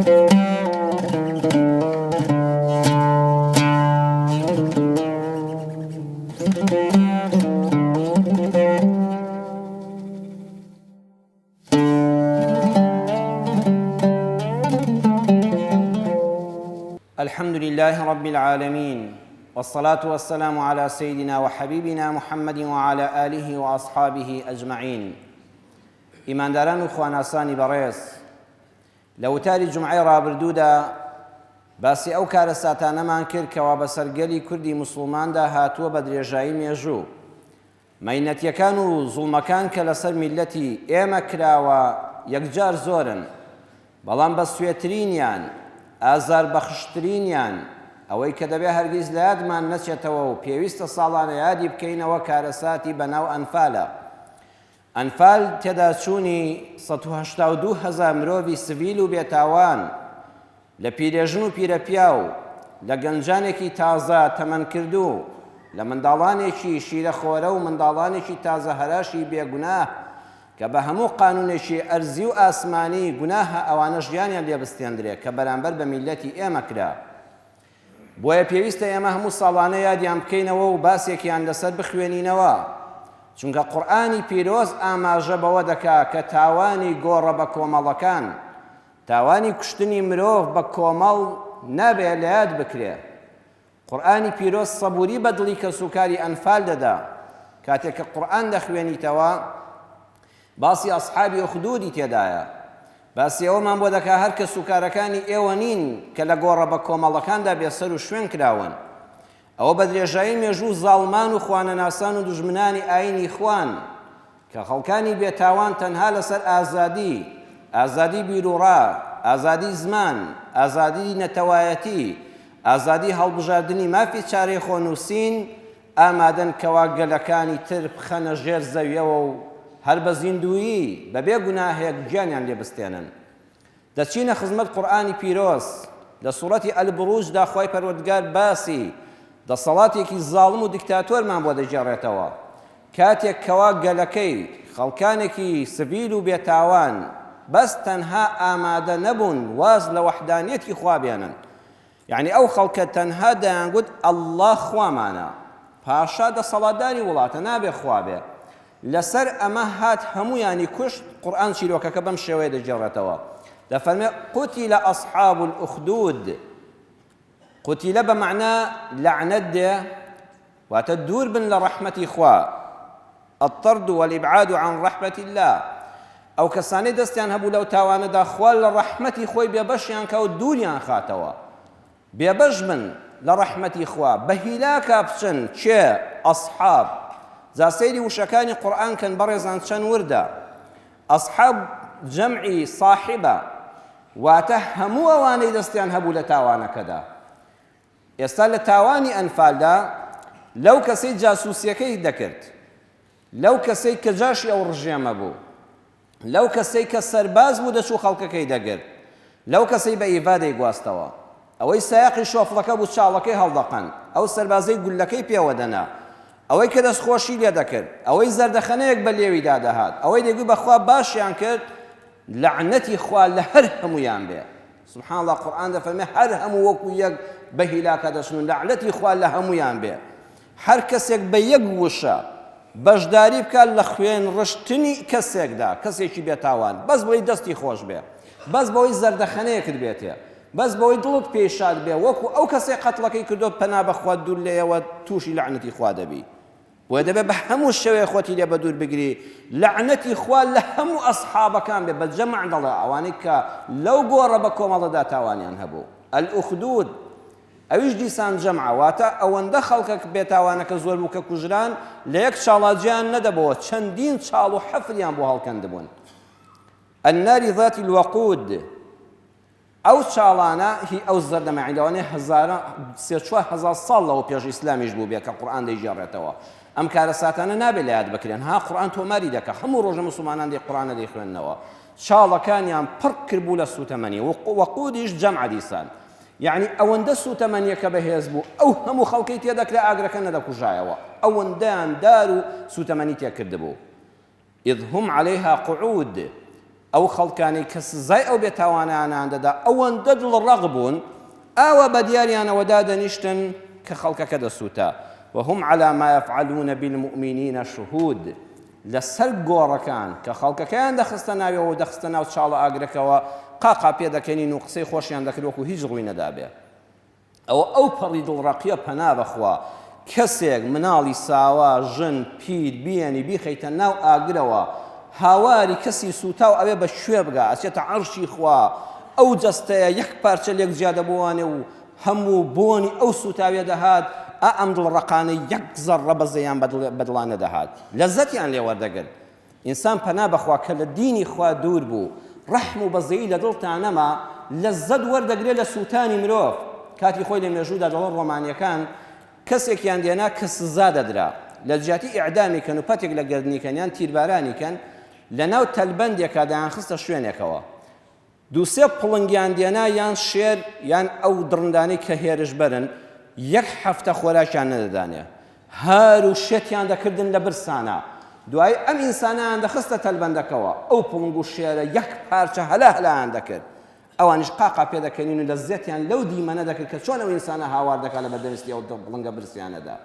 الحمد لله رب العالمين، والصلاة والسلام على سيدنا وحبيبنا محمد وعلى آله وأصحابه أجمعين. إيمان داران وخواناساني بريس، لو تاري جمعي رابردودا باسی ئەو کارە ساتانەمان کرد کەوا بە سەرگەلی کوردی موسڵماندا هاتووە بە درێژایی مێژوو. مەینەتیەکان و زوڵمەکان کە لەسەر میلەتی ئێمە کراوە یەکجار زۆرن، بەڵام بە سوێترینیان، ئازار بەخشترینیان ئەوەی کە دەبێ هەرگیز لە یادمان نەچێتەوە و پێویستە ساڵانە یادی بکەینەوە کارەساتی بەناو ئەنفالە. ئەنفال تێدا چوونی 182,000 مرۆڤی سڤیل و بێتاوان لە پیرێژن و پیرەپیا و لە گەنجانێکی تازە تەمەنکردوو، لە منداڵانێکی شیرەخۆرە و منداڵانێکی تازە هەراشی بێگوناه کە بە هەموو قانونێکی ئەرزی و ئاسمانی گوناهە ئەوانە ژیانیان لێبستێندرێت کە بەرامبەر بە میلەتی ئێمە کرا. بۆیە پێویستە ئێمە هەموو ساڵانە یادیان بکەینەوە و باسێکیان لەسەر بخوێنینەوە، چونکە قورئانی پیرۆز ئاماژە بەوە دەکا کە تاوانی گۆڕە بە کۆمەڵەکان، تاوانی کوشتنی مرۆڤ بە کۆمەڵ نابێت لە یاد بکرێ. قورئانی پیرۆز سەبووری بە دڵی کەسوکاری ئەنفال دەدا. کاتێک کە قورئان دەخوێنیتەوە باسی ئەسحابی ئوخدودی تێدایە، باسی ئەوەمان بۆ دەکا هەر کەسوکارەکانی ئێوە نین کە لە گۆڕە بە کۆمەڵەکاندا بێسەر و شوێن کراون. ئەوە بە درێژایی مێژوو زاڵمان و خوانەناسان و دوژمنانی ئاینی خوان کە خەڵکانی بێتاوان تەنها لەسەر ئازادی، ئازادی بیرروڕا، ئازادی زمان، ئازادی نەتەوایەتی، ئازادی هەڵبژاردننی مافی چارەی خۆنووسین ئامادەن کەوا گەلەکانی تر بخەنە ژێر زەویەوە و هەر بە زیندویی بەبێ گوناهێک گیانیان لێبستێنن. دەچینە خزمەت قورئانی پیرۆز. لە سوورەتی ئەلبروجدا خوای پەروەردگار باسی دەسەڵاتێکی زاڵم و دیکتاتۆرمان بۆ دەجێڕێتەوە، کاتێک کەوا گەلەکەی خەڵکانێکی سڤیل و بێتاوان بەس تەنها ئامادە نەبوون واز لە وەحدانیەتی خوا بێنن. یعنی ئەو خەڵکە تەنها دەیانگوت ئەڵڵا خوامانە، پاشا دەسەڵاتداری وڵاتە نابێ خوا بێ. لەسەر ئەمە هات هەموویانی کوشت. قورئان چیرۆکەکە بەم شێوەیە دەجێڕێتەوە، دەفەرمێ قوتیلە ئەصحاب الأخدود. قوتیلە بە معنە لەعنەت دێ، واتە دوور بن لە ڕەحمەتی خوا، الطرد والإبعاد عن رحمة الله. ئەو کەسانەی دەستیان هەبوو لەو تاوانەدا خوا لە ڕەحمەتی خۆی بێبەشیان کە و دووریان خاتەوە، بێبەش بن لە ڕەحمەتی خوا، بە هیلاکە بچن. چێ؟ ئەصحاب. جا سەیری وشەکانی قورئان کەن بەڕێزان چەند وردە. ئەصحاب جەمعی صاحبە، واتە هەموو ئەوانەی دەستیان هەبوو لە تاوانەکەدا. ئێستا لە تاوانی ئەنفالدا لەو کەسەی جاسووسیەکەی دەکرد، لەو کەسەی کە جاشی ئەو ڕژێمە بوو، لەو کەسەی کە سەرباز بوو دەچوو خەڵکەکەی دەگرت، لەو کەسەی بە ئیڤا دەیگواستەوە، ئەوەی سایاقی شۆفڵەکە بوو چاڵەکەی هەڵدەقەن، ئەو سەربازەی گولەکەی پێوە دەنا، ئەوەی کە دەستخۆشی لێ دەکرد، ئەوەی زەردەخەنەیەک بە لێویدا دەهات، ئەوەی دەیگوت بەخوا باشیان کرد، لەعنەتی خوا لە هەر هەموویان بێ. سبحان الله، قورئان دەفەرمێ هەر هەموو وەکو یەک بە هیلاکە دەچن، لەعنەتی خوا لە هەموویان بێ. هەر کەسێک بە یەک وشە بەشداری بکات لە خوێن ڕشتنی کەسێکدا، کەسێکی بێتاوان، بەس بۆی دەستی خۆش بێ، بەس بەوەی زەردەخەنەیەکت بێتێ، بەس بەوەی دڵت پێشاد بێ، وەکو ئەو کەسێک قەتڵەکەی کردو پەنا بەخوا دوور لێیەوە تووشی لەعنەتی خوا دەبی. وە دەبێت بە هەموو شێوەیە خۆتی لێ بە دوور بگری. لەعنەتی خوا لە هەموو ئەسحابەکان بێ، بە جەمع دەڵێ ئەوانەی کە لەو گۆڕە بە کۆمەڵەدا تاوانیان هەبوو. الأخدود ئەویش دیسان جەمعە، واتە ئەوەندە خەڵکە بێتاوانەکە زۆر بوو کە کوژران لە یەک چاڵاجیان نەدەبەوە، چەندین چاڵ و حەفریان بۆ هەڵکەندبوون. النار ذات الوقود. ئەو چاڵانە هی ئەو زەردەمەعیدەوانەی 3-4 ساڵ لەوە پێش ئیسلامیش بوو بێ کە قورئان دەیگێڕێتەوە. ئەم کارە ساتانە نابێت لە یاد بکرێن. ها قورئان تۆماری دەکە، هەموو ڕۆژە موسڵمانان دەی قورئانە دەیخوێننەوە، چاڵەکانیان پڕ کردبوو لە سوتەمەنی. وەقودیش جەمع دیسان، یعنی ئەوەندە سوتەمەنیەکە بەهێز بوو، ئەو هەموو خەڵکەی تێدەکرا ئاگرەکە نەدەکوژایەوە، ئەوەندەیان دار و سوتەمەنی تێکردبوو. إذ هم عليها قعود. ئەو خەڵکانی کە سزای ئەو بێتاوانیانیان دەدا ئەوەندە دڵڕەق بوون ئاوا بە دیاریانەوەدا دەنیشتن کە خەڵکەکە دەسووتە وهم على ما يفعلون بالمؤمنين شهود لەسەر گۆڕەکان کە خەڵکەکەیان دەخستە ناویەوە و دەخستە ناو چاڵە ئاگرەکەەوە قاقا پێ دەکەنین و قسەی خۆشیان دەکرد وەکو هیچ ڕووی نەدابێ ئەو پەڕی دڵڕەقیە پەنا بەخوا کەسێک مناڵی ساوا ژن پیر بیێنی بیخەیتە ناو ئاگرەوە هاواری کەسی سوتا و ئەوێ بە شوێ بگا ئەچێتە عەرشی خوا ئەو جەستەیە یەک پارچە لێک زیادە بوانێ و هەموو بۆنی ئەو سوتاوێ دەهات ئەم دڵڕەقانە یەک زەڕە بەزەیان بەدڵانە دەهات لەزەتیان لێ وەردەگرت ئینسان پەنا بەخوا کە لە دینی خوا دوور بوو ڕەحم و بەزەیی لە دڵتان نەما لەزەت وەردەگرێت لە سووتانی مرۆڤ کاتی خۆی لە مێژوودا دەڵێن ڕۆمانیەکان کەسێکیان دێنا کە سزا دەدرا لە جیاتی ئیعدامیکەن و پەتێک لە گردنیکەن یان تیربارانیکەن لە ناو تەلبەندێکا دایان خستە شوێنێکەوە دووسێ پڵنگیان دێنا یان شێر یان ئەو دڕندانەی کە هێرش بەرن یەک هەفتە خۆراکیان نەدەدانێ هەر و شێتیان دەکردن لە برسانە دوای ئەم ئینسانیان دەخستە تەلبەندەکەوە ئەو پڵنگ و شێرە یەک پارچە هەلایان دەکرد ئەوانیش قاقا پێ دەکەنین و لەزەتیان لەو دیمەنە دەکرد کە چۆن ئەو ئینسانە هاوار دەکات لە بەردەستی ئەو پڵنگە برسیانەدا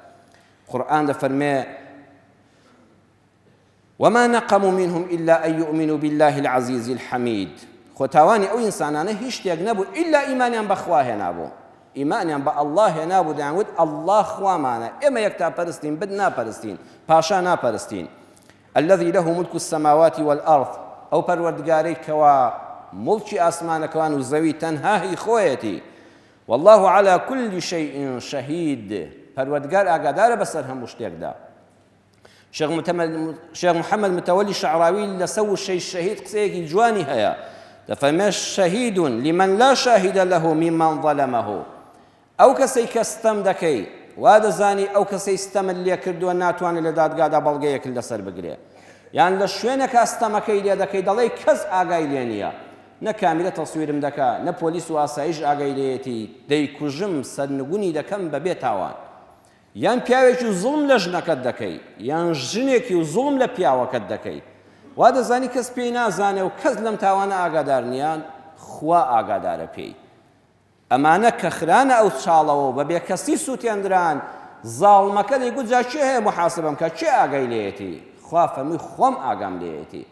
قورئان دەفەرمێ وما نقموا منهم إلا أن يؤمنوا بالله العزيز الحميد خوتاواني أو إنسانانه هیچ شتێک نەبوو إلا ئیمانیان بەخوا هێنابوو ئیمانیان بە ئەڵڵا هێنابوو دەیانگوت ئەڵڵا خوامانە ئێمە یەکتا پەرستین بت ناپەرستین پاشا ناپەرستین الذي له ملك السماوات والأرض أو پەروەردگارەی کەوا مڵکی ئاسمانەکەوان و زەوی تەنها هی خۆیەتی والله على كل شيء شهيد پەروەردگار ئاگادارە بەسەر هەموو شتێکدا شيخ محمد متولي شعراوي لسو الشيء الشهيد قسيكي جواني هيا دفرمي شهيد لمن لا شاهد له ممن ظلمه أو كسي كستم دكي وهذا زاني أو كسي استم اللي كردو الناتوان اللي داد قادا بلغيك اللي سر بقري يعني لشوينك استمكي اللي دكي دالي كز آقاي لينيا نكاملة تصوير مدكا نبوليس واسايش آقاي ليتي دي كجم سنقوني دكم ببيتاوان یان پیاوێکی و زوڵم لە ژنەکەت دەکەی یان ژنێکی و زوڵم لە پیاوەکەت دەکەی وا دەزانی کەس پێی نازانێ و کەس لەم تاوانە ئاگادار نیان خوا ئاگادارە پێی ئەمانە کە خرانە ئەو چاڵەوە بە بێکەسی سووتێندران زاڵمەکە دەیگوت جا چێ هەیە محاسبەم کە چێ ئاگای لێیەتی خوا فەرمووی خۆم ئاگام لێیەتی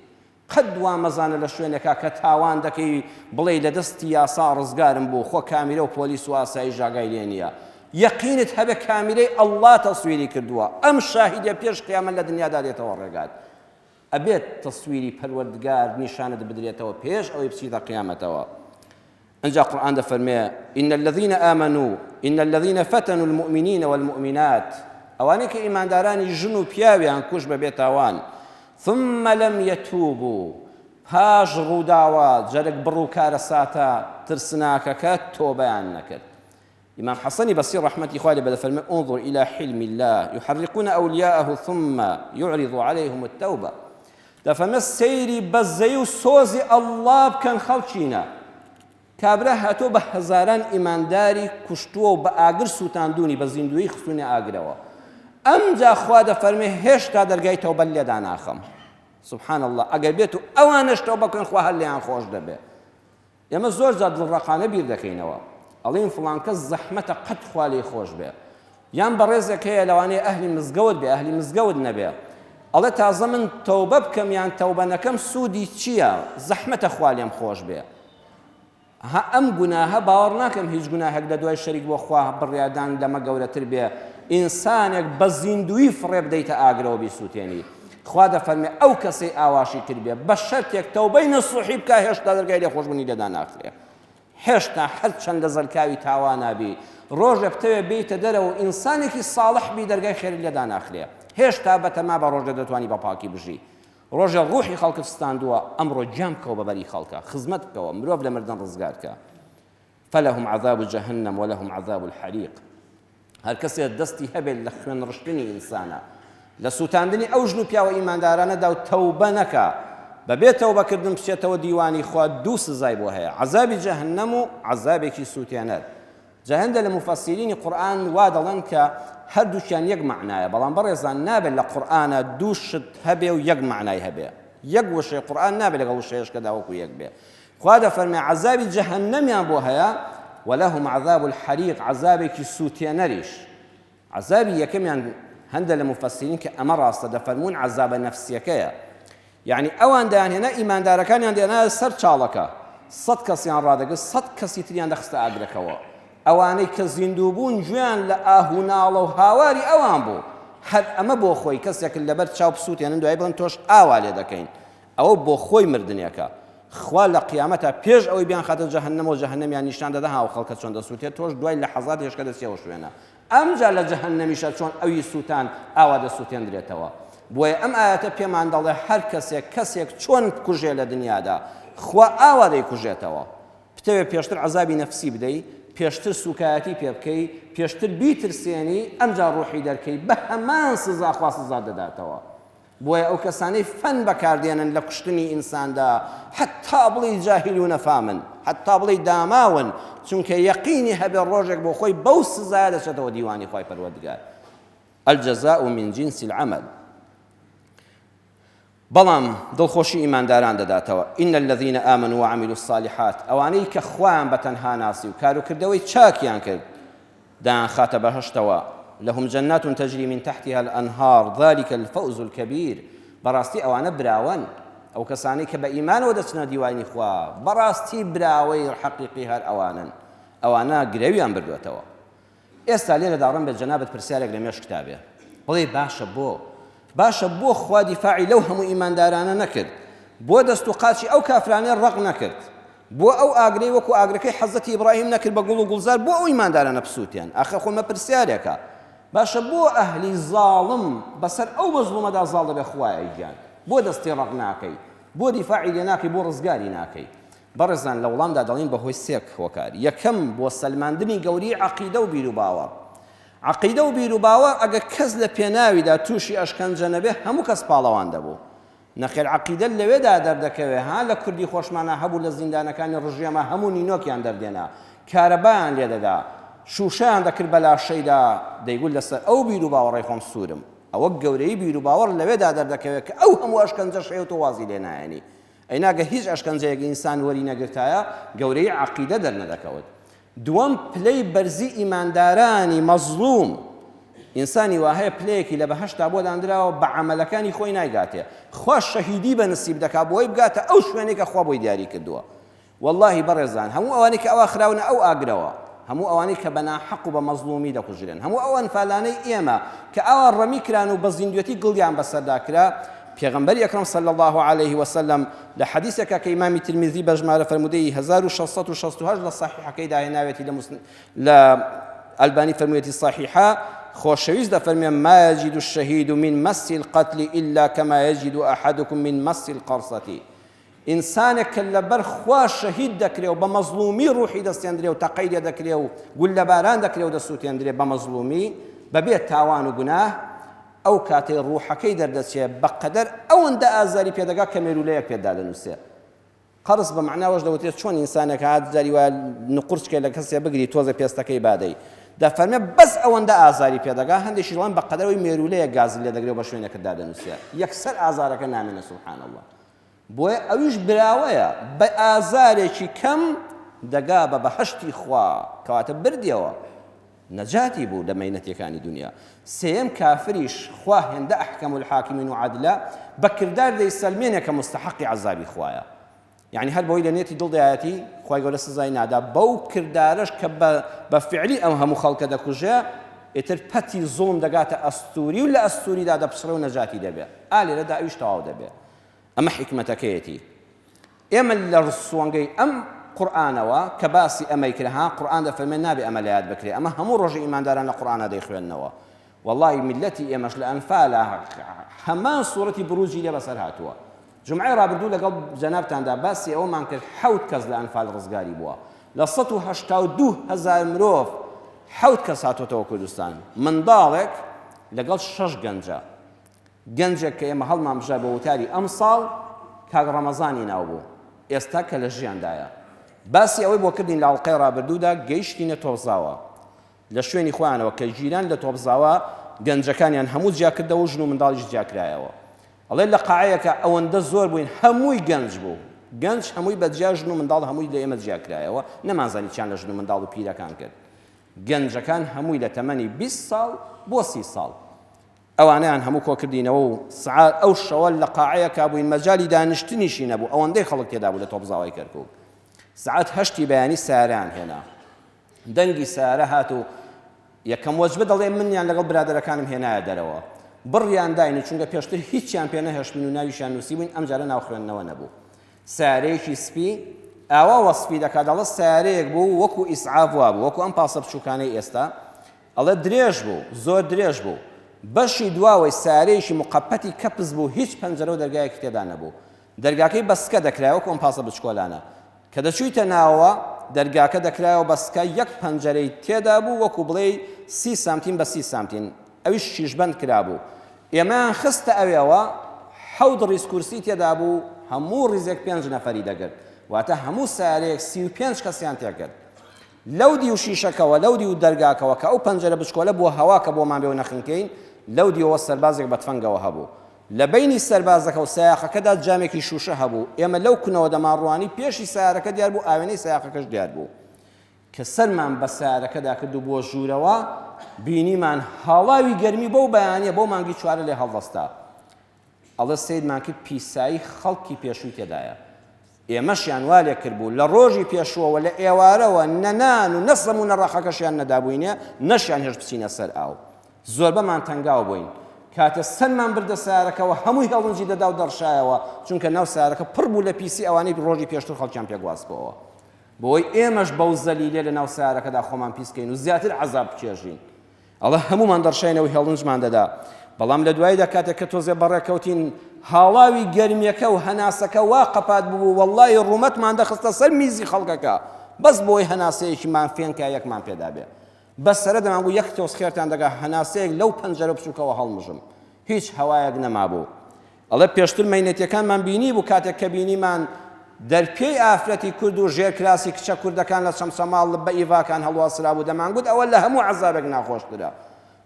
قەت وا مەزانە لە شوێنێکا کە تاوان دەکەی بڵێ لە دەستی یاسا ڕزگارم بوو خۆ کامیرە و پۆلیس و ئاسایش ئاگای لێ نییە یەقینت هەبێ کامیرەی ئەڵڵا تەسویری کردووە ئەم شاهیدە پێش قیامەت لە دنیادا دێتەوە ڕێگات ئەبێت تەسویری پەروەردگار نیشانت بدرێتەوە پێش ئەوەی بچیتە قیامەتەوە ئەنجا قورئان دەفەرمێ إن الذين آمنوا إن الذين فتنوا المؤمنين والمؤمنات ئەوانەی کە ئیماندارانی ژن و پیاویان کوش بەبێ تاوان ثم لم يتوبوا پاش ڕووداوە جەرگ بڕ و کارە ساتە ترسناکەکە تۆبەیان نەکرد إمام حسن بصير رحمة إخواني بدأ فرمي انظر إلى حلم الله يحرقون أولياءه ثم يعرض عليهم التوبة دفما السيري بزيو سوزي الله بكن خلشينا كابره هاتو بهزاران إيمان داري كشتو بآقر سوتاندوني بزندوي خصوني آقروا أم جا أخوة فرمي هش تادر قاي توبة اللي دان آخم سبحان الله أقل بيتو أوانش توبة كن خواها اللي عن خوش دبه يما زور زاد للرقانة بير دكينوا ئەڵێن فڵان کەس زەحمەتە قەت خوا لێی خۆش بێ یان بەڕێزێک هەیە لەوانەیە ئەهلی مزگەوت بێ ئەهلی مزگەوت نەبێ ئەڵێ تازە من تەوبە بکەم یان تەوبە نەکەم سوودی چییە زەحمەتە خوا لێم خۆش بێ ها ئەم گوناهە باوەڕ ناکەم هیچ گوناهێک لە دوای شەریک بۆ خوا بڕیادان لەمە گەورەتر بێ ئینسانێک بە زیندوی فڕێ بدەیتە ئاگرەوە بیسووتێنی خوا دەفەرمێ ئەو کەسەی ئاواشی کرد بێ بە شەرتێک تەوبەی نەسوحی بکە هێشتا دەرگای لێخۆشبوونی لێدا ناخرێ هێشتا هەر چەندە زەرکاوی تاوانابی ڕۆژێ بتەوێ بیتە دەرەوە ئینسانێکی ساڵح بی دەرگای خێری لێدا ناخرێ هێشتا بەتەما بە ڕۆژێ دەتوانی بە پاکی بژی ڕۆژێ ڕوحی خەڵکت ستاندووە ئەمڕۆ جام بکەوە بەبەری خەڵکە خزمەت بکەوە مرۆڤ لە مردن ڕزگارکە فلهم عذاب جهنم ولهم عذاب الحريق هەر کەسێک دەستی هەبێت لە خوێن ڕشتنی ئینسانە لە سووتاندنی ئەو ژن و پیاوە ئیماندارانەدا و تەوبە نەکا بەبێتەوە بەکردن بچێتەوە دیوانی خوا دوو سزای بۆ هەیە عەزابی جەهەنەم و عەزابێکی سووتێنەر جا هەندێک لە مفەسیرینی قورئان وا دەڵێن کە هەردووکیان یەک معنایە بەڵام بەڕێزان نابێت لە قورئانە دوو شت هەبێ و یەک معنای هەبێ یەک وشەی قورئان نابێت لەگەڵ وشەیەش کە داوەکو یەک بێ. خوا دەفەرمێ عەزابی جەهەنەمیان بۆ هەیە وەلەهم عەذاب الحەریق عەزابێکی سووتێنەریش. عەزابی یەکەمیان هەندە لە مفەسرین کە ئەمە ڕاستە دەفەرمون عەزابە نەفسیەکەیە، یعنی ئەوان دایانهێنا ئیماندارەکانیان دێنایە سەر چاڵەکە 100 کەسیان ڕادەگرت 100 کەسی تریان دەخستە ئاگرەکەوە. ئەوانەی کە زیندوو بوون گوێیان لە ئاهوناڵە و هاواری ئەوان بوو. هەر ئەمە بۆ خۆی کەسێک لەبەر چاو بسووتێنن دوای بڵێن تۆش ئاوا لێ دەکەین، ئەوە بۆ خۆی مردنیەکە. خوا لە قیامەتە پێش ئەوەی بیان خاتە جەهەنەم و جەهەنەمیان نیشان دەدا هاو خەڵکە چۆن دەسووتێت، تۆش دوای لەحەزات هێشکە دەستیەوە شوێنە. ئەمجا لە جەهەنەمیشە چۆن ئەوی سووتان ئاوا دەسووتێنرێتەوە. بۆیە ئەم ئاەتە پێمان دەڵێ هەر کەسێک چۆن کوژێ لە دنیادا خوا ئاوا دەیکوژێتەوە. پتەوێ پێشتر عەزابی نەفسی بدەی، پێشتر سوکایەتی پێ بکەی، پێشتر بیترسێنی، ئەمجا ڕوحی دەرکەی، بە هەمان سزا خوا سزا دەداتەوە. بۆیە ئەو کەسانەی فەن بەکاردێنن لە کوشتنی ئینساندا حتا بڵی جاهیل و نەفامن، حتا بڵی داماون، چونکە یەقینی هەبێ ڕۆژێک بۆ خۆی بەو سزایە دەچێتەوە دیوانی خوای پەروەردگار. الجەزاء من جنس العمل. بەڵام دڵخۆشی ئیمانداران دەداتەوە. ئین الذین ئامنوا وعملوا الصالحات، ئەوانەی کە خوایان بەتەنها ناسی و کاروکردەوەی چاکیان کرد دایان خاتە بەهەشتەوە. لهم جنات تجري من تحتها الأنهار ذلك الفوز الكبير. بەڕاستی ئەوانە براون، ئەو کەسانی کە بە ئیمانەوە دەچنە دیوانی خوا بەڕاستی براوەی حەقیقی هەر ئەوانن، ئەوانە گرێویان بردوێتەوە. ئێستا لێرە داڕم بە جەنابەت پرسیارێک لە مێش کتابێ، بڵێ باشە بۆ خوا دیفاعی لەو هەموو ئیماندارانە نەکرد، بۆ دەست و قاچی ئەو کافرانەی ڕق نەکرد، بۆ ئەو ئاگرەی وەکو ئاگرەکەی حەزەتی ئیبراهیم نەکرد بە گوڵ و گوڵزار، بۆ ئەو ئیماندارانە پسووتیان. ئاخە خۆمە پرسیارێکە، باشە بۆ ئەهلی زاڵم بەسەر ئەو مەزلومەدا زاڵ دەبێ خوایە گیان، بۆ دەستی ڕق ناکەی، بۆ دیفاعی لێ ناکەی، بۆ ڕزگاری ناکەی. بەڕێزان لە وەڵامدا دەڵین بەهۆی سێ هۆکاری. یەکەم بۆ سەلماندنی گەوری عەقیدە و بیر و باوەڕ. عەقیدە و بیر و باوەڕ ئەگە کەس لە پێناویدا تووشی ئەشکەنجە نەبێ هەموو کەس پاڵەوان دەبوو. نەخێر عەقیدە لەوێدا دەردەکەوێ، ها لە کوردی خۆشمانە هەبوو لە زیندانەکانی ڕژێمە هەموو نینۆکیان دەردێنا، کارەبایان لێ دەدا، شوشەیان دەکرد بە لاشەیدا، دەیگوت لەسەر ئەو بیر و باوەڕی خۆم سوورم. ئەوە گەورەی بیر و باوەڕ لەوێدا دەردەکەوێت کە ئەو هەموو ئەشکەنجە شەیەوە تۆ وازی لێ نایەنی. ئەیناگە هیچ ئەشکەنجەیەک ئینسان وەری نەگرتایە گەورەی عەقیدە دەرنەدەکەوت. دووەم پلەی بەرزی ئیماندارانی مەزلوم. ئینسانی وهەیە پلەیەکی لە بەهەشتا بۆ دانراوە بە عەمەلەکانی خۆی نایگاتێ، خوا شەهیدی بە نسیب دەکات بۆی بگاتە ئەو شوێنێک کە خوا بۆی دیاری کردووە. وەڵڵاهی بەڕێزان هەموو ئەوانەی کە ئەوە خراونە ئەو ئاگرەوە، هەموو ئەوانەی کە بە ناحەق و بە مەزلومی دەکوژرێن، هەموو ئەو ئەنفالانەی ئێمە کە ئەوە ڕەمی کران و بە زیندوێتی گڵیان بەسەردا کرا، پێغەمبەری ئەکرەم صلی الله عليه وسلم لە حەدیثێکە کە ئیمامی ترمیزی بە ژمارە فرموودەی 1668 لە صحیحەکەی داهێناوێتی لە ئەلبانی فەرموویەتی صحیحە، خۆشەویست دەفەرمێ ما يجد الشهيد من مس القتل إلا كما يجد أحدكم من مس القرصة. ئینسانێک کە لەبەر خوا شەهید دەکرێ و بە مەزلومی ڕوحی دەستێندرێ و تەقەی لێ دەکرێ و گول لە باران دەکرێ و دەسووتێندرێ بە مەزلومی بەبێ تاوان و گوناه، ئەو کاتەی ڕوحەکەی دەردەچێت بەقەدەر ئەوەندە ئازاری پێدەگا کە مێرولەیەک پێدا دەنووسێ. قەرز بە معناوەش دەوتێت چۆن ئینسانێک هات جاری وایە نقورچکێ لە کەسێ بگری تۆزە پێستەکەی بادەی، دەفەرمێ بەس ئەوەندە ئازاری پێدەگا، هەندێکی ڵەن بەقەدەرەوەی مێرولەیە گازی لێ دەگرێت و بە شوێنێکدا دەنووسێ، یەکسەر ئازارەکە نامێنە سوبحان الله. بۆیە ئەویش براوەیە بە ئازارێکی کەم دەگا بە بەهەشتی خوا کەواتە بردیەوە، نەجاتی بوو لە مەینەتیەکانی دنیا. سێم کافریش خوا هێندە ئەحکەم الحاکمین و عەدلە بە کردار دەیسەلمێنێ کە مستحەقی عەزابی خوایە، یعنی هەر بەوەی لە نێتی دڵدایەتی خوای گەورە سزای نادا، بەو کردارش کە بە فعلی ئەم هەموو خەڵکە دەکوژێ، ئیتر پەتی زوڵم دەگاتە ئەستوری و لە ئەستوریدا دەپسڕێ و نەجاتی دەبێ. لێرەدا ئەویش تەواو دەبێ. ئەمە حکمەتەکەیەتی. ئێمە لە ڕسوانگەی ئەم قورئانەوە کە باسی ئەمەی کردها، قورئان دەفەرمێ نابێ ئەمە لە یاد بکرێ، ئەمە هەموو ڕۆژی ئیمانداران لە قورئانە دەیخوێننەوە. وەڵڵاهی میلەتی ئێمەش لە ئەنفالە هەمان سوورەتی بروجی لێ بەسەر هاتووە. جمعەی ڕابردوو لەگەڵ جەنابتاندا باسی ئەوەمان کرد 7 کەس لە ئەنفال ڕزگاری بووە، لە 182,000 مرۆڤ 7 کەس هاتوۆتەوە کوردستان، منداڵێک لەگەڵ 6 گەنجە. گەنجێک کە ئێمە هەڵمان بژای بە وتاری ئەم ساڵ کاک ڕەمەزانی ناو بوو، ئێستا کە لە ژیاندایە. باسی ئەوەی بۆ کردین لە ئەڵقەی ڕابردوودا گەیشتینە تۆبزاوە، لە شوێنی خۆیانەوە کە ژیران لە تۆبزاوە گەنجەکانیان هەموو جیا کردەوە و ژن و منداڵیش جیا کرایەوە. ئەڵێ لە قاعەیەکە ئەوەندە زۆر بووین هەمووی گەنج بوو گەنج هەمووی بەجیا ژن و منداڵ هەمووی لە ئێمە جیاکرایەوە نەمانزانی چیان لە ژن و منداڵ و پیرەکان کرد گەنجەکان هەمووی لە تەمەنی 20 ساڵ بۆ 30 ساڵ ئەوانەیان هەموو کۆکردینەوە و سعات ئەو شەوە لە قاعەیەکە بووین مەجالی دانیشتنیشی نەبوو ئەوەندەی خەڵک تێدا بوو لە تۆپزاوای کەرکووک سعات 8 بەیانی ساران هێنا دەنگی سارە هات و یەکەم وەجبە دەڵێ منیان لەگەڵ برادەرەکانم هێنایە دەرەوە بڕیان داین چونکە پێشتر هیچیان پێ نەهێشتین و ناویشیان نووسی بووین ئەم جارە ناو خوێندنەوە نەبوو سارەیەکی سپی ئاوا وەسفی دەکات دەڵێ سارەیەک بوو وەکو ئیسعاف وا بوو وەکو ئەم پاسە بچووکانەی ئێستا ئەڵێ درێژ بوو زۆر درێژ بوو بەشی دواوەی سارەیەکی مقەپەتی کەپز بوو هیچ پەنجەرە و دەرگایەکی تێدا نەبوو دەرگاکەی بەسکە دەکرایەوە وەکو ئەم پاسە بچکۆلانە کە دەچوویتە ناوەوە دەرگاکە دەکرایەوە بەسکە یەک پەنجەرەی تێدا بوو وەکو بڵێ 30 سانتیم بە 30 سانتیم ئەویش شیشبەند کرابوو ئێمەیان خستە ئەوێەوە 7 ڕیز کورسی تێدا بوو هەموو ڕیزێک 5 نەفەری دەگرت واتە هەموو سارەیەک 35 کەسیان تێکرد لەو دی و شیشەکەوە لەو دی و دەرگاکەوە کە ئەو پەنجەرە بچکۆلە بووە هەوا کە بۆمان بێ و نەخنکەین لەو دیەوە سەربازێک بە تفەنگەوە هەبوو لە بینی سەربازەکە و سایاقەکەدا جامێکی شوشە هەبوو ئێمە لەو کونەوە دەماڕوانی پێشی سیارەکە دیار بوو ئاوێنەی سایاقەکەش دیار بوو کە سەرمان بە سیارەکەدا کرد و بۆ ژوورەوە بینیمان هاڵاوی گەرمی بەو بەیانیە بۆ مانگی چوارە لێ هەڵدەستا ئەڵێ سەیدمان کرد پیسایی خەڵکی پێشووی تێدایە ئێمەشیان وا لێ کرد بوو لە ڕۆژی پێشووەوە لە ئێوارەوە نەنان و نەسەم و نەڕەخەکەشیان نەدابووینێ نەشیان هێشت بچینە سەر ئاو زۆر بەمان تەنگاو بووین کاتە سەرمان بردە سارەکەەوە هەمووی هەڵنجی دەدا و دەڕشایەوە چونکە ناو سارەکە پڕ بوو لە پیسی ئەوانەی ڕۆژی پێشتر خەڵکیان پێگواستبەوە بۆی ئێمەش بەو زەلیلێ لە ناو سارەکەدا خۆمان پیسکەین و زیاتر عەزاب بکێژین ئەڵێ هەمومان دەڕشاینەوەی هەڵنجمان دەدا بەڵام لە دواییدا کاتێک کە تۆزێ بەڕێکەوتین هاڵاوی گەرمیەکە و هەناسەکە وا قەپات بوو وەڵڵای ڕوومەتمان دەخستە سەر میزی خەڵکەکە بەس بۆی هەناسەیەکیمان فێنکە یەکمان پێدا بێ بەس سەرە دەمان بوو یەک تۆز خێرتان دەگا هەناسەیەک لەو پەنجەرە بچووکەوە هەڵمژم هیچ هەوایەک نەمابوو ئەڵێ پێشتر مەینەتیەکانمان بینی بوو کاتێک کە بینیمان دەرپێی ئافرەتی کورد و ژێرکراسی کچە کوردەکان لە چەمچەماڵ بە ئیڤاکان هەڵواسرا بوو دەمانگوت ئەوە لە هەموو عەزابێک ناخۆشترە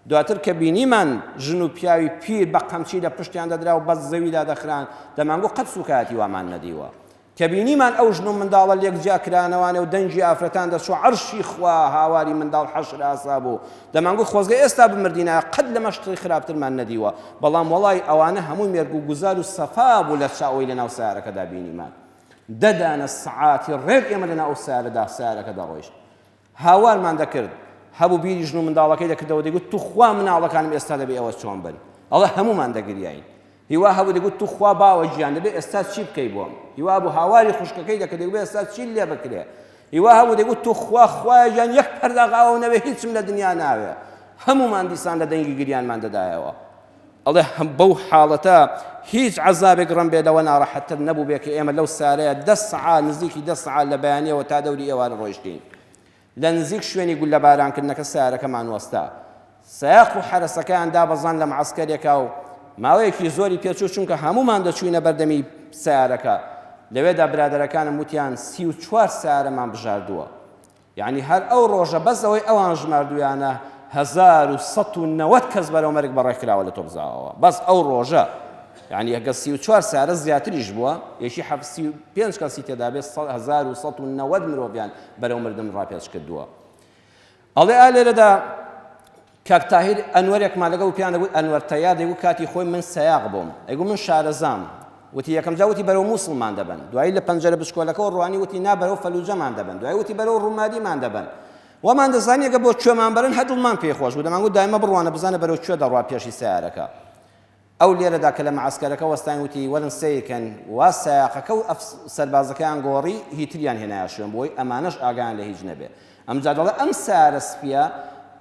دواتر کە بینیمان ژن و پیاوی پیر بە قەمچی لە پشتیان دەدرا و بەس زەویدا دەخران دەمانگوت قەت سوکایەتی وامان نەدیوە کە بینیمان ئەو ژن و منداڵە لێکجیاکرانەوانێ و دەنجی ئافرەتان دەچوو عەرشی خوا هاواری منداڵ حەشر ئاسا بوو دەمانگوت خۆزگە ئێستا بمردینایە قەت لە مەشتری خراپترمان نەدیوە بەڵام وەڵای ئەوانە هەمووی مێرگ و گوزار و سەفا بوو لە چاوەی لە ناو سیارەکەدا بینیمان دەدانە سعاتی ڕێک ئێمە لە ناو سیارەدا سیارەکەدا ڕۆیشت هاوارمان دەکرد هەبوو بیری ژن و منداڵەکەی دەکردەوە دەیگوت تو خوا مناڵەکانم ئێستا دەبێ ئەوە چۆن بن ئەڵێ هەمومان دەگریاین هیوا هەبوو دەیگوت تو خوا باوە گیان دەبێ ئێستا چی بکەی بۆم هیوا بوو هاواری خوشکەکەی دەکرد دەیگوت ئێستا چی لێ بکرێ هیوا هەبوو دەیگوت تو خوا خوایەجان یەک پەرداغاوە نەبێ هیچم لە دنیا ناوێ هەمومان دیسان لە دەنگی گریانمان دەدایەوە ئەڵێ بەو حاڵەتە هیچ عەزابێک ڕەم بێ لەوە ناڕەحەتتر نەبوو بێ کە ئێمە لەو سارەیە 10 سەعات نزیکی 10 سەعات لە بەیانیەوە تا دەوری ئێوارە ڕۆیشتین لە نزیک شوێنی گول لە بارانکردنەکە سیارەکەمان وەستا سایاق و حرەسەکەیان دابەزان لە معسکەرێکا و ماوەیەکی زۆری پێچوو چونکە هەمومان دەچووینە بەردەمی سیارەکە لەوێدا برادەرەکانم وتیان 34 سیارەمان بژاردووە یعنی هەر ئەو ڕۆژە بەس ئەوەی ئەوان ژماردویانە 1190 کەس بەرەو مەرگ بەڕێکراوە لە تۆپزاوەوە بەس ئەو ڕۆژە یعنی ئەگە 34 سیارە زیاتریش بووە یەکی 75 کەسی تێدا بێت 1190 مرۆڤیان بەرەو مردن ڕاپێچ کردووە ئەڵێ ئالێرەدا کاک تاهیر ئەنوەرێکمان لەگەڵ پێیان دەگوت ئەنوەر تەیار دەیگوت کاتی خۆی من سەیاق بووم ئەیگوت من شارەزام وتی یەکەم جا وتی بەرەو مووسڵمان دەبن دوایی لە پەنجەرە بچکۆلەکەەوە ڕوانی وتی نا بەرەو فەلوجەمان دەبن دوایی وتی بەرەو ڕوومادیمان دەبن وەمان دەزانی ئەگە بۆ کوێمان بەرن هەدڵمان پێخۆش بوو دەمانگوت دایمە بڕوانە بزانە بەرەو کوێ دەڕوا پێشی سیارەکە ئەو لێرەدا کە لە معسکەرەکە وەستان وتی وەرن سەیرکەن وا سایاقەکە و سەربازەکەیان گۆڕی هیتریان هێنایە شوێن بۆی ئەمانەش ئاگایان لە هیچ نەبێ ئەمجا دەڵێ ئەم سارە سپیە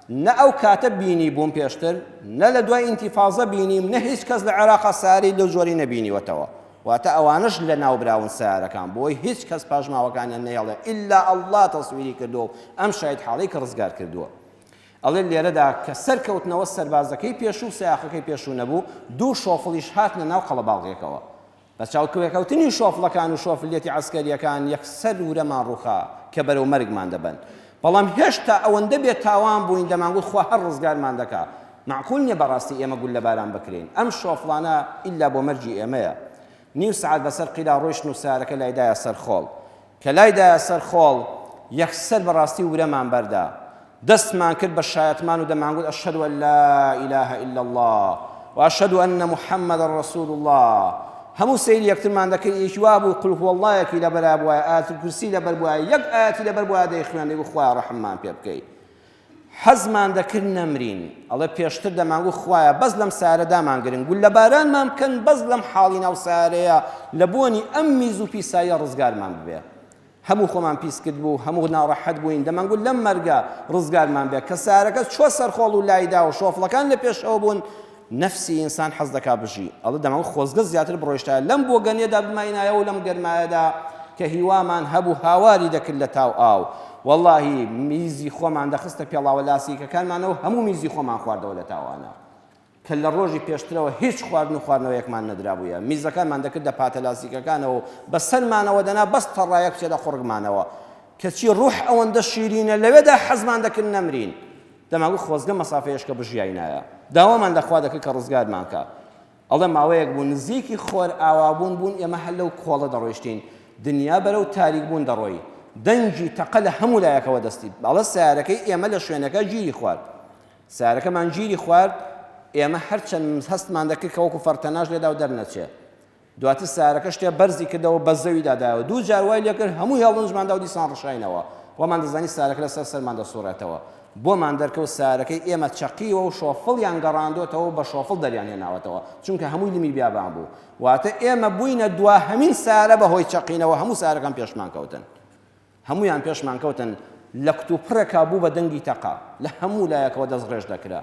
نە ئەو کاتە بینی بووم پێشتر نە لە دوای ئینتیفاضە بینیم نە هیچ کەس لە عێراقا ساری لەو جۆری نەبینیوەتەوە واتە ئەوانش لە ناوبراون سیارەکان بۆی هیچ کەس پاژماوەکانیان نەیەڵێ ئیلا ئەڵڵا تەسویری کردووە و ئەم شاید حاڵەی کە ڕزگار کردووە ئەڵێ لێرەدا کە سەرکەوتنەوە سەربازەکەی پێشوو سیاقەکەی پێشوو نەبوو دوو شۆفڵیش هاتنە ناو قەڵەباڵغێکەوە بە چاوکەوتنی شۆفڵەکان و شۆفلیەتی عەسکەریەکان یەکسەر ورەمان ڕووخا کە بەرەو مەرگمان دەبن بەڵام هێشتا ئەوەندە بێت تاوان بووین دەمانگوت خوا هەر ڕزگارمان دەکا معقول نییە بەڕاستی ئێمە گول لە باران بکرین ئەم شۆفڵانە ئیلا بۆ مەرجی ئێمەیە نیو سعات بەسەر قیلا ڕۆیشتن و سارەکە لایدایە سەر خۆڵ کە لایدایە سەر خۆڵ یەکسەر بەڕاستی ورەمان بەردا دەستمان کرد بە شایەتمان و دەمانگوت ئەشهەدو ئەن لا ئیلاهە ئیلا الله وأشهد أن محمد رسول الله همو سيد يكتمان دكي إيشواب وقل هو الله يكي لبر أبواي آيات الكرسي لبر أبواي يك آيات لبر أبواي ديخوان يقول خوايا رحمان بيبكي حزمان دكر نمرين الله بيشتر دمانگو خوايا بزلم سارة دامان قرن قل لباران ممكن بزلم حالينا وساريا لبوني أميزو بيسايا رزقار من ببيا همو خومان پیس کرد بوو همو ناڕەحەت بووین دەمانگوت لەم مەرگە ڕزگارمان بێ کە سارەکە چوە سەرخۆڵ و لایدا و شۆفڵەکان لە پێشەوە بوون نفسی ئینسان حەز دەکا بژی ئەڵێ دەمانگوت خۆزگە زیاتر بڕۆیشتایە لەم بۆ گەنێدا بماینایە و لەم گەرمایەدا کە هیوامان هەبوو هاواری دەکرد لە تاو ئاو واللهی میزی خۆمان دەخستە پێڵاوە لاسیکەکانمانەوە هەموو میزی خۆمان خواردەوە لە تاوانە کە لە ڕۆژی پێشترەوە هیچ خواردن و خواردنەوەیەکمان نەدرابوویە میزەکانمان دەکرد دە پاتە لاسیکەکانەوە بەسەرمانەوە دەنا بەس تەڕایەک چێدە خوڕگمانەوە کەچی ڕوح ئەوەندە شیرینە لەوێدا حەزمان دەکرد نەمرین دەمانگوت خۆزگە مەسافەیەشکە بژیاینایە داوامان لەخوا دەکرد کە ڕزگارمان کە ئەڵێ ماوەیەک بوو نزیکی خۆر ئاوابوون بوون ئێمە هەر لەو کۆڵە دەڕۆیشتین دنیا بەرەو تاریک بوون دەڕۆی دەنگی تەقە لە هەموو لایەکەوە دەستی ئەڵێ سیارەکەی ئێمە لە شوێنەکە گیری خوارد سیارەکەمان گیری خوارد ئێمە هەرچەند هەستمان دەکرد کە وەکو فەرتەناژ لێدا و دەرنەچێ دواتر سیارەکە شتێ بەرزی کردەوە بە زەوی دادایەوە دوو جار وای لێ کرد هەموو هێڵنجماندا و دیسان ڕشاینەوە وەمان دەزانی سیارەکە لەسەر سەرمان دەسوڕێتەوە بۆمان دەرکەوت سیارەکەی ئێمە چەقیوە و شۆفڵیان گەڕاندۆتەوە بە شۆفڵ دەریان هێناوەتەوە چونکە هەمووی لمی بیابان بوو واتە ئێمە بووینە دواهەمین سارە بەهۆی چەقینەوە هەموو سارەکان پێشمان کەوتن هەموویان پێشمان کەوتن لە کتوپڕێکا بوو بە دەنگی تەقا لە هەموو لایەکەوە دەستڕێژ دەکرا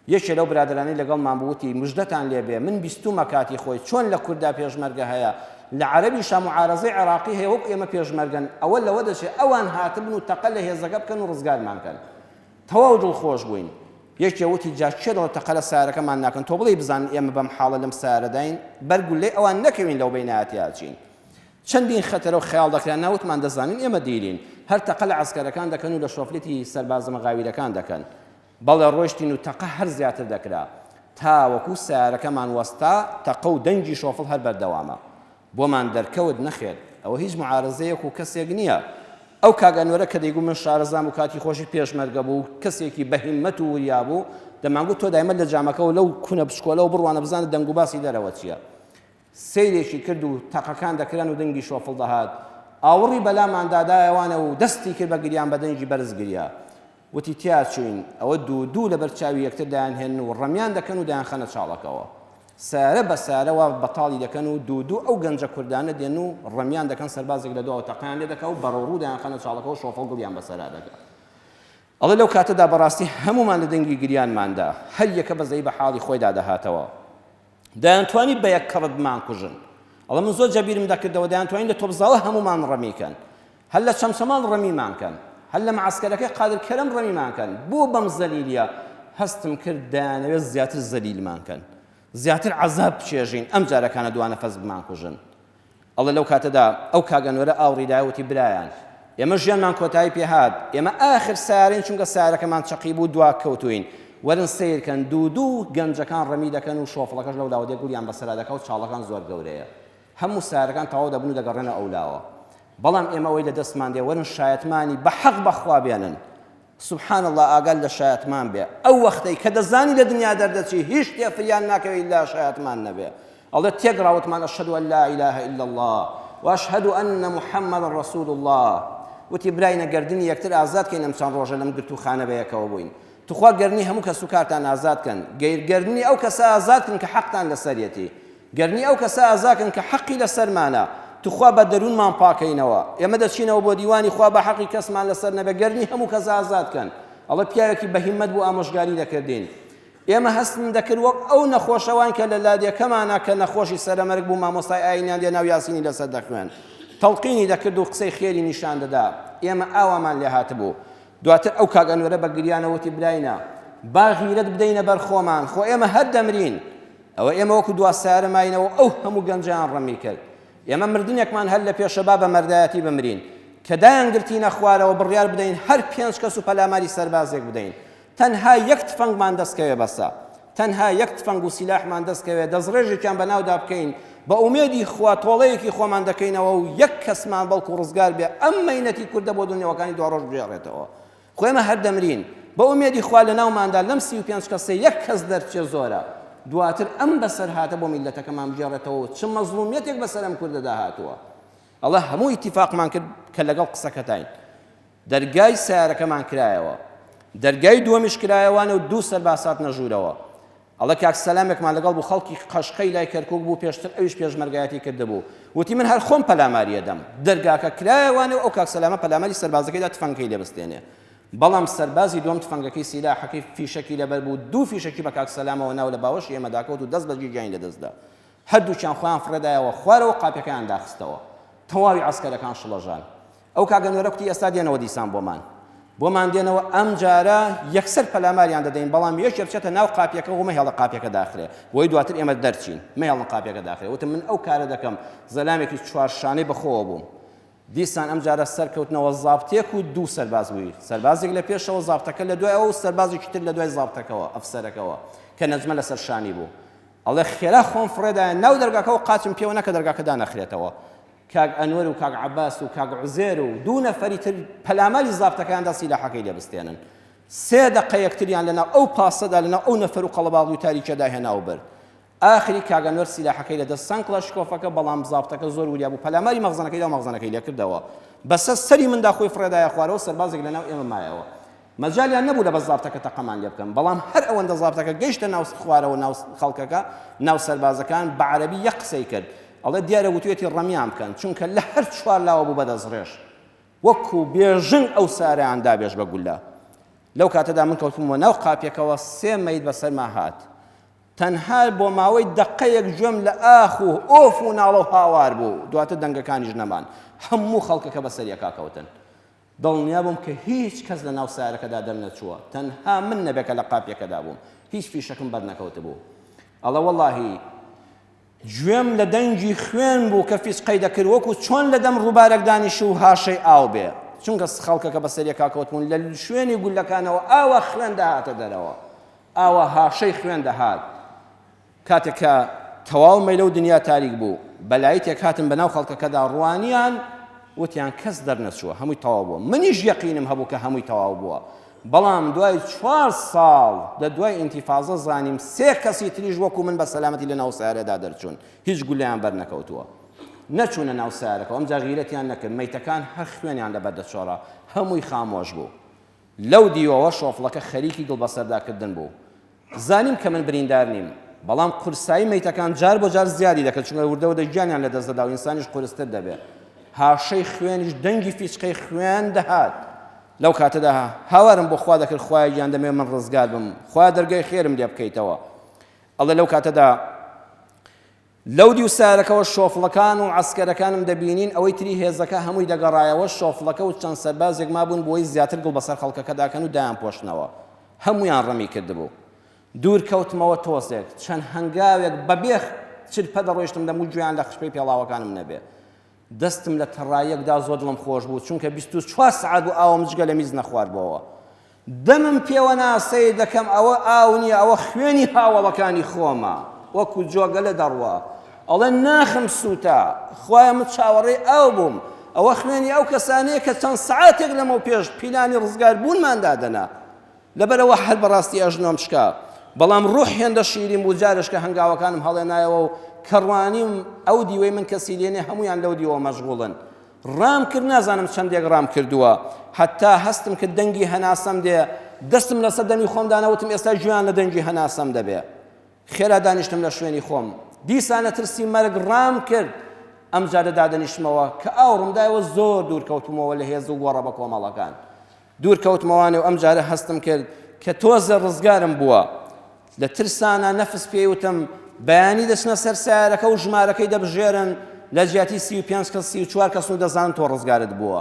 یەکێ لەو برادرانەی لەگەڵمان بووتی مژدەتان لێبێ من بیستومە کاتی خۆی چۆن لە کووردا پێشمەرگە هەیە لە عەرەبیشا معارەزەی عێراقی هەیە وەک ئێمە پێشمەرگەن ئەوە لەوە دەچێت ئەوان هاتبن و تەقە لە هێزەکە بکەن و ڕزگارمان کەن تەواو دڵخۆش بووین یەکێ وتی جا چێتەوە تەقە لە سارەکەمان ناکەن تۆ بڵێ بزانن ئێمە بەم حاڵە لەم سارەداین بەرگولێ ئەوان نەکەوین لەو بەینایەتیا چین چەندین خەتەرە و خەیاڵ دەکران ناوتمان دەزانین ئێمە دیرین هەر تەقە لە عەسکەرەکان دەکەن و لە شۆفلێتی سەربازە مەغاویرەکان دەکەن بەڵێ ڕۆیشتین و تەقە هەر زیاتر دەکرا تا وەکو سیارەکەمان وەستا تەقە و دەنگی شۆفڵ هەر بەردەوامە بۆمان دەرکەوت نەخێت ئەوە هیچ معارەزەیەک و کەسێک نییە ئەو کاگەنوەرە کە دەیگو من شارەزام و کاتی خۆشی پێشمەرگە بوو کەسێکی بەهیممەت و وریا بوو دەمانگوت تۆ دایمە لە جامەکەەوە لەو کونە بشکۆلە و بڕوانە بزانە دەنگ و باسی دەرەوە چییە سەیرێکی کرد و تەقەکان دەکران و دەنگی شۆفڵ دەهات ئاوڕی بەلامان دادایەوانە و دەستی کرد بە گریان بە دەنگی بەرزگریا وتی تیا چوین ئەوە دوو لەبەر چاوی یەکتر دایانهێن و ڕەمیان دەکەن و دایان خەنە چاڵەکەەوە سارە بە سارەوە بەتاڵی دەکەن و دوو ئەو گەنجە کوردانە دێن و ڕەمیان دەکەن سەربازێک لە دووە تەقیان لێ دەکە و بەڕوو دایان خەنە چاڵەکە و شۆفڵ گوڵیان بەسەرا دەکات ئەڵێ لەو کاتەدا بەڕاستی هەمومان لە دەنگی گریانماندا هەر یەکە بەزەی بە حاڵی خۆیدا دەهاتەوە دەیانتوانی بە یەک کەڕت بمان کوژن ئەڵێ من زۆر جەبیرم دەکردەوە دەیانتوانین لە تۆبزاوە هەمومان ڕەمیکەن هەر لە چەمچەمان ڕەمیمانکەن هەر لە معسکەرەکەی قادرکەرەم ڕەمیمانکەن بۆ بەم زەلیلیە هەستم کرد دایانەوێت زیاتر زەلیلمانکەن زیاتر عەزاب بچێژین ئەم جارەکانە دوانە فەز بمان کوژن ئەڵێ لەو کاتەدا ئەو کاگەنوەرە ئاوڕیدایوتی برایان ئێمە ژیانمان کۆتایی پێهات ئێمە ئاخر سارین چونکە سارەکەمان چەقی بوو دوا کەوتوین وەرن سیرکەن دوو گەنجەکان ڕەمی دەکەن و شۆفڵەکەش لەو لاوە دێگوریان بەسەرا دەکە و چاڵەکان زۆر گەورەیە هەموو سارەکان تەواو دەبن و دەگەڕێنە ئەولاوە بەڵام ئێمە ئەوەی لە دەستمان دێ وەرن شایەتمانی بە حەق بەخوا بێنن سبحان الله ئاگال لە شایەتمان بێ ئەو وەختەی کە دەزانی لە دنیا دەردەچی هیچ تێفریان ناکەوێت لە شایەتمان نەبێ ئەڵێ تێگڕاوتمان ئەشهەدو ئەن لا ئیلاهە ئیلا الله وأشهد أن محمد رسول الله وتی براینە گردنی یەکتر ئازادکەین ئەم چەند ڕۆژە لەم گرتوخانە بەیەکەوە بووین توخوا گەرنی هەموو کەس و کارتان ئازادکەن گەرنی ئەو کەسە ئازادکن کە حەقتان لەسەرەتی گەرنی ئەو کەسە ئازادکن کە حەقی لەسەرمانە توخوا بە دەروونمان پاکەینەوە ئێمە دەچینەوە بۆ دیوانی خوا بە حەقی کەسمان لەسەر نەبێ گەرنی هەموو کەس ئازادکەن ئەڵێ پیاوێکی بەهیممەت بوو ئامۆژگاری دەکردین ئێمە هەستم دەکرد وەک ئەو نەخۆشەوان کە لە لادیەکەمانە کە نەخۆشی سەرەمەرگ بوو مامۆستای ئاینیان لێ ناو یاسینی لەسەر دەخوێن تەڵقینی دەکرد و قسەی خێری نیشان دەدا ئێمە ئاوامان لێ هاتبوو دواتر ئەو کاگەنوەرە بە گریانەوەتی براینە با غیرەت بدەینە بەر خۆمان خۆ ئێمە هەر دەمرین ئەوە ئێمە وەکو دوا سارەماینەوە ئەو هەموو گەنجیان ڕەمی کرد ئێمە مردنێکمان هەر لە پێشەبا بە مەردایەتی بمرین کە دایان گرتینە خوارەوە بڕیار بدەین هەر 5 کەس و پەلاماری سەربازێک بدەین تەنها یەک تفەنگمان دەستکەوێ بەسە، تەنها یەک تفەنگ و سیلاحمان دەستکەوێ دەستڕێژێکیان بەناودا بکەین بە ئومێدی خوا تۆڵەیەکی خۆمان دەکەینەوە و یەک کەسمان بەڵکو ڕزگار بێ ئەم مەینەتی کوردە بۆ دنیاوەکانی دوا ڕۆژ بژێڕێتەوە. خۆمە هەر دەمرین بە ئومێدی خوا لە ناوماندا لەم 35 کەسە یەک کەس دەرچێ زۆرە، دواتر ئەم بەسەر هاتە بۆ میلەتەکەمان بژێڕێتەوە چ مەزڵومیەتێک بەسەر ئەم کوردەدا هاتووە. ئەڵێ هەموو ئیتیفاقمان کرد کە لەگەڵ قسەکەتین دەرگای سیارەکەمان کرایەوە، دەرگای دووەمیش کرایەوانە و 2 سەرباسات نەژوورەوە. ئەڵە کاک سەلامێکمان لەگەڵ بوو خەڵکی قەشقەی لای کەرکووک بوو پێشتر ئەویش پێشمەرگایەتی کردبوو، وتی من هەر خۆم پەلاماریە دەم دەرگاکە کرایەوانێ و ئەو کاک سەلامە پەلاماری سەربازەکەیدا تفەنگەکەی لێ بستێنێ. بەڵام سەربازی دووەم تفەنگەکەی سیلاحەکەی فیشەکی لەبەر بوو، 2 فیشەکی بە کاک سەلامەوە ناو لە باوەشی ئێمەداکەوت و دەست بە جیجیان لەدەستدا، هەردووچیان خۆیان فڕێدایەوە خوارەوە قاپیەکەیان داخستەوە، تەواوی عەسکەرەکان شڵەژان. ئەو کاگەنوێرە کوتی ئێستا دێنەوە دیسان بۆمان دێنەوە ئەم جارە یەکسەر پەلاماریان دەدەین، بەڵام یەکێ بچێتە ناو قاپیەکە و مەهێڵە قاپیەکە داخرێ بۆی دواتر ئێمە دەرچین مەهێڵە قاپیەکە داخرێ. وتم من ئەو کارە دەکەم، زەلامێکی 4 شانەی بەخۆوە بووم. دیسان ئەم جارە سەرکەوتنەوە زابتێک و 2 سەرباز بووی، سەربازێک لە پێشەوە زابتەکە لە دوای ئەو سەربازێکی تر لە دوای زابتەکەەوە ئەفسەرەکەەوە کە نەجمە لەسەر شانی بوو. ئەڵێ خێرا خۆم فڕێدایە ناو دەرگاکەەوە قاچم پێوە نەکە دەرگاکەدا نەخرێتەوە. کاک ئەنوەر و کاک عەباس و کاک عوزێر و 2 نەفەری تر پەلاماری زابتەکەیاندا سیلاحەکەی لێ بستێنن. 3 دقە یەکتریان لەناو ئەو پاسەدا لەناو ئەو نەفەر و قەڵەباڵی و تاریکەدا هێناو برد. ئاخری کاک ئەنوەر سیلاحەکەی لەدەست سان کڵاشکۆفەکە، بەڵام زابتەکە زۆر وریا بوو پەلاماری مەخزنەکەیدا و مەخزنەکەی لێ کردەوە، بەسەر سەری مندا خۆی فڕێدایە خوارەوە سەربازێک لەناو ئێمە مایەوە. مەجالیان نەبوو لە بە زابتەکە تەقەمان لێ بکەن، بەڵام هەر ئەوەندە زابتەکە گەیشتە ناو خوارەوە ناو خەڵکەکە ناو سەربازەکان بە عەرەبی یەک قسەی کرد. ئەڵێ دیارە وتوێتی ڕەمیان بکەن چونکە لە هەر 4 لاوە بوو بەدەستڕێژ وەکو بێژنگ ئەو سارەیان دابێژ بە گولە. لەو کاتەدا من کەوتمەوە ناو قاپیەکەوە 3 مەید بەسەرما هات، تەنها بۆ ماوەی دەقەیەک گوێم لە ئاخ و ئۆف و ناڵە و هاوار بوو، دواتر دەنگەکانیش نەمان، هەموو خەڵکەکە بەسەریەکا کەوتن. دڵنیا بووم کە هیچ کەس لە ناو سارەکەدا دەرنەچووە، تەنها من نەبێکە لە قاپیەکەدا بووم، هیچ فیشەکەم بەرنەکەوت بوو. ئەڵە وەڵاهی گوێم لە دەنگی خوێن بوو کە فیسقەی دەکرد وەکو چۆن لە دەم ڕووبارێک دانیش و هاشەی ئاو بێ، چونکە خەڵکەکە بەسەریەکا کەوتبوون لە شوێنی گولەکانەوە ئاوە خوێن دەهاتە دەرەوە، ئاوە هاشەی خوێن دەهات. کاتێک کە تەواو مەیلە و دنیا تاریک بوو بەلایی تێک هاتن بەناو خەڵکەکەدا ڕوانیان وتیان کەس دەرنەچووە، هەمووی تەواو بووە. منیش یەقینم هەبوو کە هەمووی تەواو بووە، بەڵام دوای 4 ساڵ لە دوای ئینتیفاضە زانیم 3 کەسی تریش وەکو من بە سەلامەتی لە ناو سارەدا دەرچوون، هیچ گولەیان بەرنەکەوتووە، نەچوونە ناو سارەکە. ئەم جا غیرەتیان نەکرد، مەیتەکان هەر خوێنیان لەبەردەچۆڕە، هەمووی خامۆش بوو. لەو دیوەوە شۆفڵەکە خەریکی دڵبەسەرداکردن بوو. زانیم کە من بریندار نیم، بەڵام قورسایی مەیتەکان جار بۆ جار زیادی دەکرد، چونکە وردەوە دەگیانیان لەدەست دەدا و ئینسانیش قورستر دەبێت. هاشەی خوێنیش دەنگی فیسقەی خوێن دەهات. لەو کاتەدا هاوارم بۆ خوا دەکرد، خوای گیان دەمێ من ڕزگار بم، خوا دەرگای خێرم لێ بکەیتەوە. ئەڵێ لەو کاتەدا لەو دی و سارەکەەوە شۆفڵەکان و عەسکەرەکانم دەبینین، ئەوەی تری هێزەکە هەمووی دەگەڕایەوە، شۆفڵەکە و چەند سەربازێک مابوون بۆی زیاتر گوڵ بەسەر خەڵکەکەداکەن و دایان پۆشنەوە، هەمویان ڕەمی کردبوو. دوور کەوتمەوە تۆزێک، چەند هەنگاوێک بەبێ چرپە دەڕۆیشتم دەموو گوێیان لە خشپەی پێڵاوەکانم نەبێ. دەستم لە تەڕایەکدا زۆر دڵم خۆش بوو، چونکە 24 سعات بوو ئاوم جگە لە میز نەخواردبەوە. دەمم پێوە ناسەی دەکەم ئەوە ئاو نییە، ئەوە خوێنی هاوڵەکانی خۆمە، وەکو جۆگە لە دەڕوە. ئەڵێ ناخم سووتە، خوایە من چاوەڕێی ئاو بووم، ئەوە خوێنی ئەو کەسانەیە کە چەند سعاتێک لەمەوە پێش پیلانی ڕزگار بوونمان دادەنا. لەبەرەوە هەر بەڕاستی ئەژنۆم شکا، بەڵام ڕوح هێندە شیرین بوو. جارش کە هەنگاوەکانم هەڵێنایەوە و کەڕوانیم ئەو دیوەی من کەسی لێنێ هەمویان لەو دیوە مەشغوڵن. ڕام کرد، نازانم چەندێک ڕام کردووە، حتا هەستم کرد دەنگی هەناسەم دێ، دەستم لەسەر دەمی خۆم دانەوتم ئێستا گوێیان لە دەنگی هەناسەم دەبێ. خێرا دانیشتم لە شوێنی خۆم، دیسانە ترسی مەرگ ڕام کرد. ئەم جارە دادەنیشتمەوە کە ئاوڕمدایەوە زۆر دوور کەوتمەوە لە هێز و گۆڕە بە کۆمەڵەکان، دوور کەوتمەوانێ و ئەم جارە هەستم کرد کە تۆزە ڕزگارم بووە. لە ترسانە نەفس پێیوتم بەیانی دەچنە سەر سیارەکە و ژمارەکەی دەبژێرن، لە جیاتی 35 کەس 34 کەس و دەزانن تۆ ڕزگارت بووە.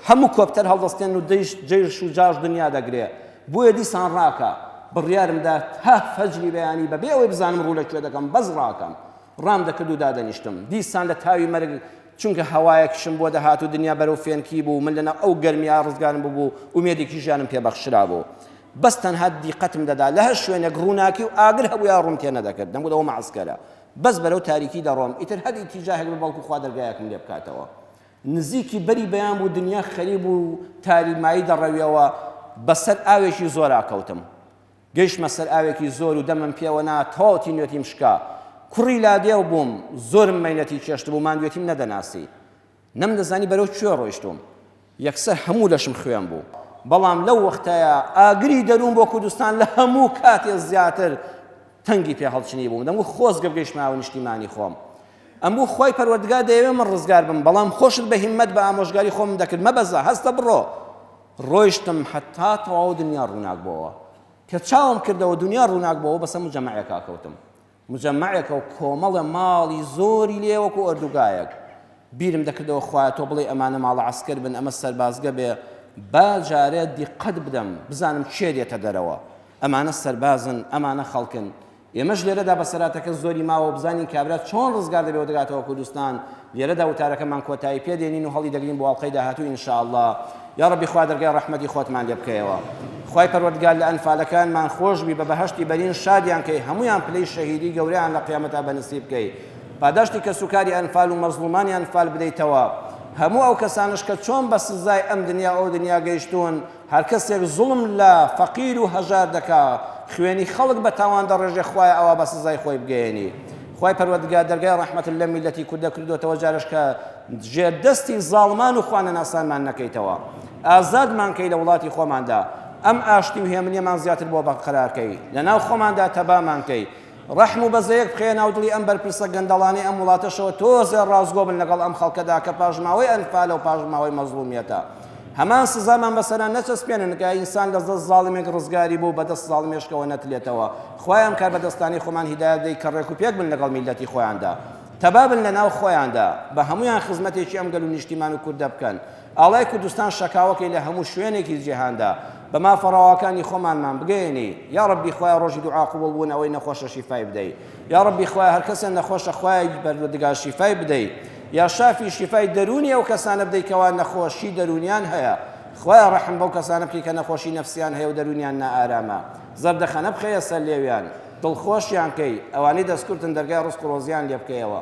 هەموو کۆپتەر هەڵدەستێن و جێش و جاش دنیا دەگرێ. بۆیە دیسان ڕاکە بڕیارمدا تا فەجری بەیانی بەبێ ئەوەی بزانم ڕوو لەکوێ دەکەم بەس ڕاکەم. ڕام دەکرد و دادەنیشتم. دیسان لە تاوی مەرگ چونکە هەوایەکشم بۆ دەهات و دنیا بەرەو فێنکی بوو، من لەناو ئەو گەرمیا ڕزگارم بوو، ئومێدێکی ژیانم پێبەخشرا بوو. بەس تەنها دیقەتم دەدا لە هەر شوێنێک ڕووناکی و ئاگر هەبوو یا ڕوون تێ نەدەکرد نەبوو معسکەرە بەس بەرەو تاریکی دەڕۆم ئیتر هەر ئیتیجاهێک بە بەڵکو خوا دەرگایەکم لێ بکاتەوە نزیکی بەری بەیان بوو دنیا خەریب و تاریمایی دەڕەویەوە بەسەر ئاوێکی زۆر ئاکەوتم گەیشتمە سەر ئاوێکی زۆر و دەمم پێوە نا تەواوەتی نوێتیم شکا کوڕی لادێو بووم زۆرم مەینەتی چێشت بوو ماندوێتیم نەدەناسی نەمدەزانی بەرەو کوێ ڕۆیشتوم یەکسەر هەموو لەشم خوێن بوو بەڵام لەو وەختەیە ئاگری دەروون بۆ کوردستان لە هەموو کاتێ زیاتر تەنگی پێ هەڵچنی بووم دەموو خۆزگە بگەیشتمەوە نیشتیمانی خۆم ئەموو خۆی پەروەردگار دەیەوێ من ڕزگار بم بەڵام خۆشت بە هیممەت بە ئامۆژگاری خۆم دەکرد مەبەزە هەستە بڕۆ ڕۆیشتم حتا تەواو دنیا ڕووناک بووەوە کە چاوم کردەوە دنیا ڕووناک بووەوە بەسەر مجەمەعێکا کەوتم مجەمەعێکە و کۆمەڵە ماڵی زۆری لێ وەکو ئەردوگایەک بیرم دەکردەوە خوایە تۆ بڵێ ئەمانە ماڵە عەسکەر بن ئەمە سەربازگە بێ با جارێ دیقەت بدەم بزانم چێ دێتە دەرەوە ئەمانە سەربازن ئەمانە خەڵکن ئێمەش لێرەدا بەسەراتەکە زۆری ماوە بزانین کابرا چۆن ڕزگار دەبێت دەگاتەوە کوردستان لێرەدا وتارەکەمان کۆتایی پێدێنین و هەڵی دەگرین بۆ ئەڵقەی داهاتوو ئینشاءالله یا ڕەبی خوا دەرگای ڕەحمەتی خۆتمان لێ بکەیەوە خوای پەروەردگار لە ئەنفالەکانمان خۆش بی بە بەهەشتی بەرین شادیان کەی هەمویان پلەی شەهیدی گەورەیان لە قیامەتا بەنسیب بکەی پاداشتی کە سوکاری ئەنفال و مەزلومانی ئەنفال بدەیتەوە هەموو ئەو کەسانش کە چۆن بە سزای ئەم دنیا ئەو دنیا گەیشتون هەر کەسێک زوڵم لە فەقیر و هەژار دەکا خوێنی خەڵک بە تاوان دەڕێژێ خوای ئەوە بە سزای خۆی بگەێنی خوای پەروەردگار دەرگای ڕەحمەت لە میلەتی کوردە کردوتەوە جارش کە ژێردەستی زاڵمان و خوانە ناسانمان نەکەیتەوە ئازادمان کەی لە وڵاتی خۆماندا ئەم ئاشتی و هێمنیەمان زیاتر بۆ بەقەرارکەی لەناو خۆماندا تەبامان کەی ڕەحم و بەزەیەک بخێ ناو دڵی ئەم بەرپرسە گەندەڵانەی ئەم وڵاتەشەوە تۆزێ ڕازگۆ بن لەگەڵ ئەم خەڵکەدا کە پاژماوەی ئەنفالە و پاژماوەی مەزلومیەتە هەمان سزامان بەسەران نەچەسپێنن کە ئینسان لە دەست زاڵمێک ڕزگاری بوو بەدەست زاڵمێشکەوە نەتلێتەوە خوایان کار بەدەستانی خۆمان هیدایەت دەی کە ڕێک و پێک بن لەگەڵ میلەتی خۆیاندا تەبابن لە ناو خۆیاندا بە هەمویان خزمەتێکی ئەم گەل و نیشتیمان و کوردە بکەن ئاڵای کوردستان شەکاوەکەی لە هەموو شوێنێکی جیهاندا بەما فەڕاوەکانی خۆمانمان بگەێنی یا ڕەبی خوای ڕۆژی دوعا قبوڵ بوون ئەوەی نەخۆشە شیفای بدەی یا ڕەبی خوای هەر کەسێک نەخۆشە خوای بەردەگا شیفای بدەی یا شافی شیفای دەرونی ئەو کەسانە بدەی کەوا نەخۆشی دەرونیان هەیە خوای ڕەحم بەو کەسانە بکەی کە نەخۆشی نەفسیان هەیە و دەرونیان نائارامە زەردەخەنە بخەیە سەر لێویان دڵخۆشیان کەی ئەوانەی دەستکردن دەرگای ڕزق و ڕۆزیان لێ بکەیەوە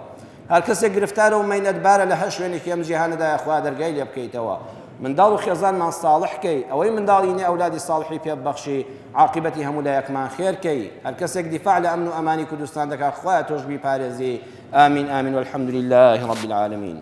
هەر کەسێک گرفتارە و مەینەتبارە لە هەر شوێنێکی ئەم جیهانەدایە خوا دەرگای لێ بکەیتەوە منداڵ و خێزانمان ساڵح کەی ئەوەی منداڵینە ئەولادی ساڵحی پێ ببەخشی عاقبەتی هەموو لایەکمان خێر کەی هەر کەسێک دیفاع لە ئەمن و ئەمانی کوردستان دەکات خوایە تۆش بیپارێزی ئامین ئامین والحەمد لله رب العالمین